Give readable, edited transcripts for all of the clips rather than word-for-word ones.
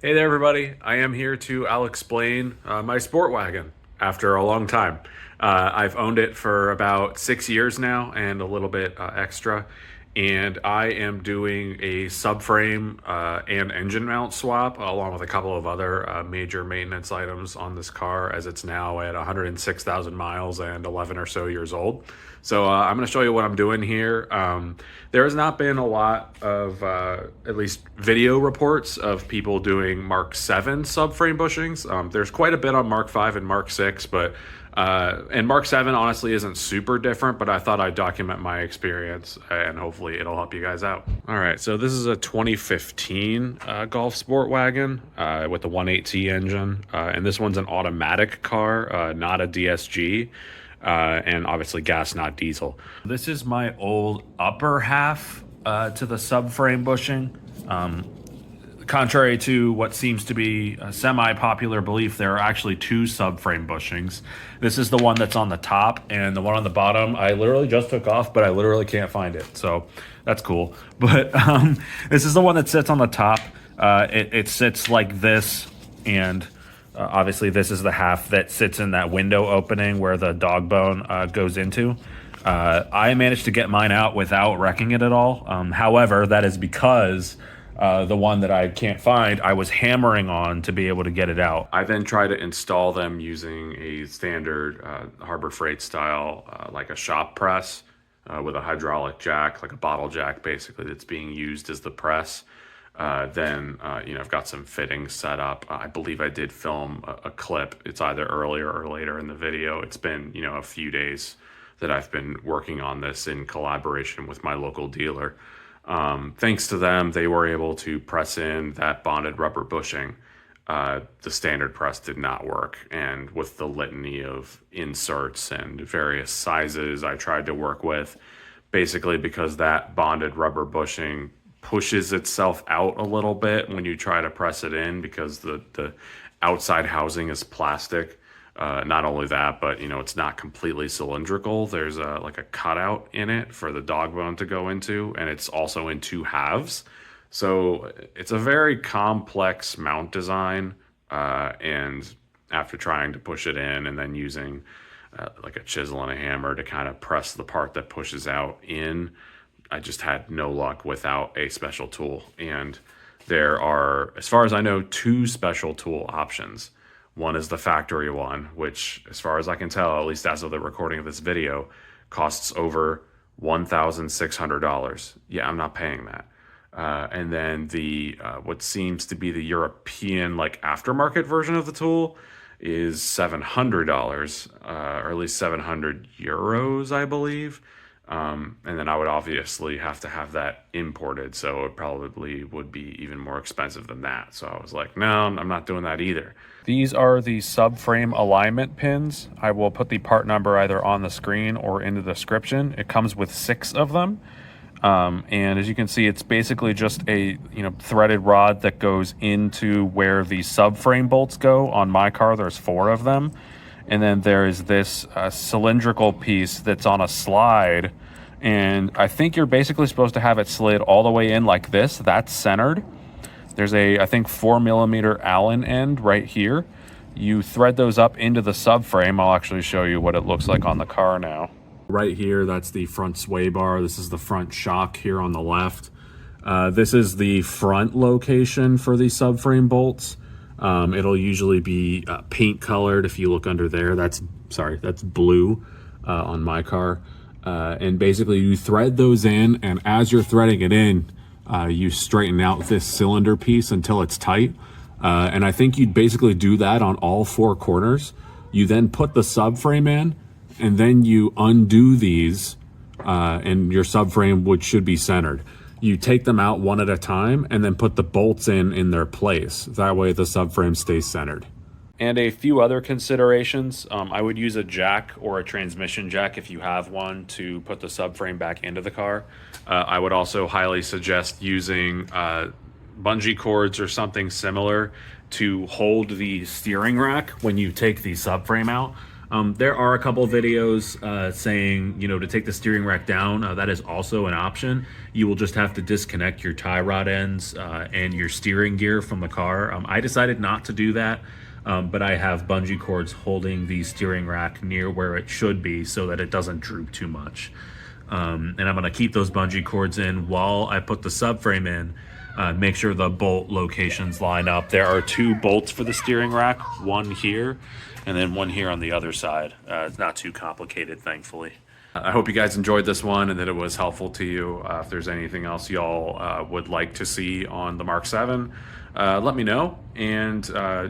Hey there, everybody. I am here to I'll explain my sport wagon after a long time. I've owned it for about 6 years now and a little bit extra. And I am doing a subframe and engine mount swap along with a couple of other major maintenance items on this car as it's now at 106,000 miles and 11 or so years old. So I'm going to show you what I'm doing here. There has not been a lot of, at least video reports of people doing Mark 7 subframe bushings. There's quite a bit on Mark 5 and Mark 6, but and Mark 7 honestly isn't super different, but I thought I'd document my experience and hopefully it'll help you guys out. All right, so this is a 2015 Golf Sport Wagon with the 1.8T engine, and this one's an automatic car, not a DSG. And obviously gas, not diesel. This is my old upper half to the subframe bushing. Contrary to what seems to be a semi-popular belief, there are actually two subframe bushings. This is the one that's on the top, and the one on the bottom I literally just took off, but I literally can't find it, so that's cool. But this is the one that sits on the top. It sits like this, and obviously this is the half that sits in that window opening where the dog bone goes into. I managed to get mine out without wrecking it at all. However, that is because the one that I can't find, I was hammering on to be able to get it out. I then try to install them using a standard Harbor Freight style, like a shop press with a hydraulic jack, like a bottle jack basically, that's being used as the press. Then I've got some fittings set up. I believe I did film a clip. It's either earlier or later in the video. It's been, a few days that I've been working on this in collaboration with my local dealer. Thanks to them, they were able to press in that bonded rubber bushing. The standard press did not work. And with the litany of inserts and various sizes I tried to work with, basically because that bonded rubber bushing pushes itself out a little bit when you try to press it in because the outside housing is plastic. Not only that, but it's not completely cylindrical. There's like a cutout in it for the dog bone to go into, and it's also in two halves. So it's a very complex mount design. And after trying to push it in and then using like a chisel and a hammer to kind of press the part that pushes out in, I just had no luck without a special tool. And there are, as far as I know, two special tool options. One is the factory one, which, as far as I can tell, at least as of the recording of this video, costs over $1,600. Yeah, I'm not paying that. And then the what seems to be the European aftermarket version of the tool is $700, or at least 700 euros, I believe. And then I would obviously have to have that imported, so it probably would be even more expensive than that. So I was like, no, I'm not doing that either. These are the subframe alignment pins. I will put the part number either on the screen or in the description. It comes with 6 of them. And as you can see, it's basically just a threaded rod that goes into where the subframe bolts go. On my car, there's 4 of them. And then there is this cylindrical piece that's on a slide. And I think you're basically supposed to have it slid all the way in like this. That's centered. There's a, I think, 4mm Allen end right here. You thread those up into the subframe. I'll actually show you what it looks like on the car now. Right here, that's the front sway bar. This is the front shock here on the left. This is the front location for the subframe bolts. It'll usually be paint colored. If you look under there, that's blue on my car. And basically you thread those in, and as you're threading it in, you straighten out this cylinder piece until it's tight. And I think you'd basically do that on all 4 corners. You then put the subframe in, and then you undo these, and your subframe should be centered. You take them out one at a time and then put the bolts in their place. That way the subframe stays centered. And a few other considerations. I would use a jack or a transmission jack if you have one to put the subframe back into the car. I would also highly suggest using bungee cords or something similar to hold the steering rack when you take the subframe out. There are a couple videos saying, to take the steering rack down. That is also an option. You will just have to disconnect your tie rod ends and your steering gear from the car. I decided not to do that, but I have bungee cords holding the steering rack near where it should be so that it doesn't droop too much. And I'm going to keep those bungee cords in while I put the subframe in. Make sure the bolt locations line up. There are 2 bolts for the steering rack, one here and then one here on the other side. It's not too complicated, thankfully. I hope you guys enjoyed this one and that it was helpful to you. If there's anything else y'all would like to see on the Mark 7, let me know. And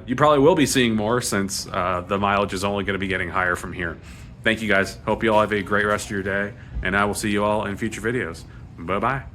you probably will be seeing more since the mileage is only going to be getting higher from here. Thank you guys. Hope you all have a great rest of your day, and I will see you all in future videos. Bye-bye.